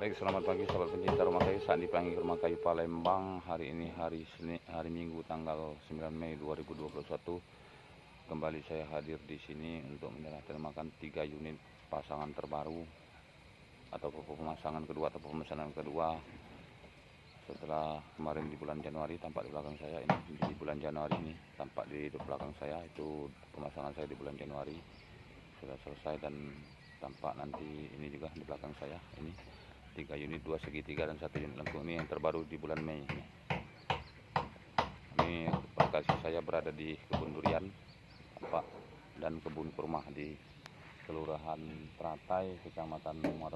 Baik, selamat pagi sahabat pencinta rumah kayu. Saat di Pelangi Rumah Kayu Palembang. Hari ini hari Minggu tanggal 9 Mei 2021. Kembali saya hadir di sini untuk menyerah terimakan 3 unit pasangan terbaru atau pemasangan kedua atau pemesanan kedua setelah kemarin di bulan Januari. Tampak di belakang saya ini, di bulan Januari ini tampak di belakang saya itu pemasangan saya di bulan Januari sudah selesai, dan tampak nanti ini juga di belakang saya ini 3 unit, 2 segitiga dan 1 unit lengkung. Ini yang terbaru di bulan Mei ini. Lokasi saya berada di kebun durian tampak dan kebun kurma di Kelurahan Teratai, Kecamatan Muara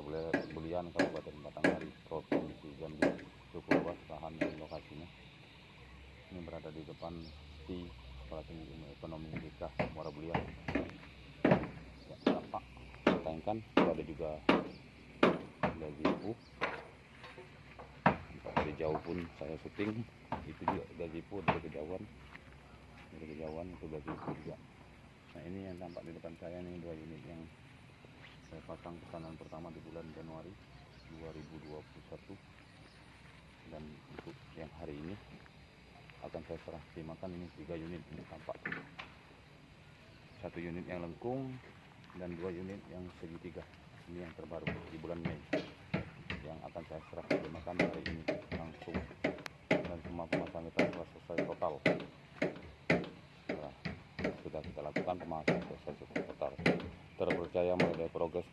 Bulian, Kabupaten Batanghari, Provinsi Jambi. Cukup luas lahan dan lokasinya. Ini berada di depan di Sekolah Tinggi Ilmu Ekonomi Desa Muara Bulian. Ya, tampak sayangkan ada juga gazibu. Dari jauh pun saya syuting, itu juga gazibu dari kejauhan itu gazibu juga. Nah, ini yang tampak di depan saya nih, 2 unit yang saya pasang pesanan pertama di bulan Januari 2021, dan untuk yang hari ini akan saya serah terimakan ini 3 unit. Ini tampak 1 unit yang lengkung dan 2 unit yang segitiga. Ini yang terbaru di bulan Mei yang akan saya serah terimakan hari ini langsung, dan semua pemasangan kita telah selesai total. Sudah kita lakukan pemasangan selesai total. Terpercaya mulai dari progres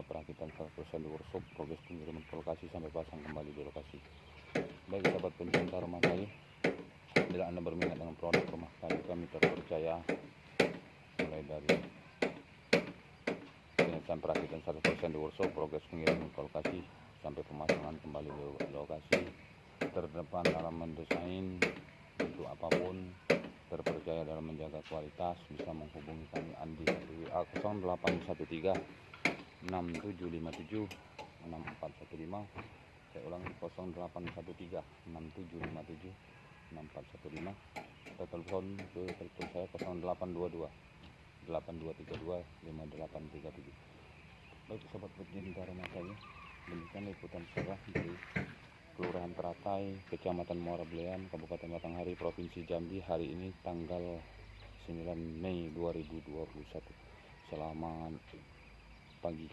perakitan 100% di workshop, progres pengiriman ke lokasi sampai pasang kembali di lokasi. Baik sahabat pencinta rumah kayu, bila Anda berminat dengan produk rumah kayu kami terpercaya, mulai dari penyelesaian perakitan 100% di workshop, progres pengiriman ke lokasi sampai pemasangan kembali di lokasi, terdepan dalam mendesain untuk apapun, terpercaya dalam menjaga kualitas, bisa menghubungi kami Andi di WA 0813 6757 6415. Saya ulangi 0813 6757 6415, atau telepon ke telepon saya 0822 8232 5837. Baik sahabat pencinta rumah kayu, demikian liputan saya dari Kelurahan Teratai, Kecamatan Muara Bulian, Kabupaten Batanghari, Provinsi Jambi, hari ini tanggal 9 Mei 2021. Selamat pagi.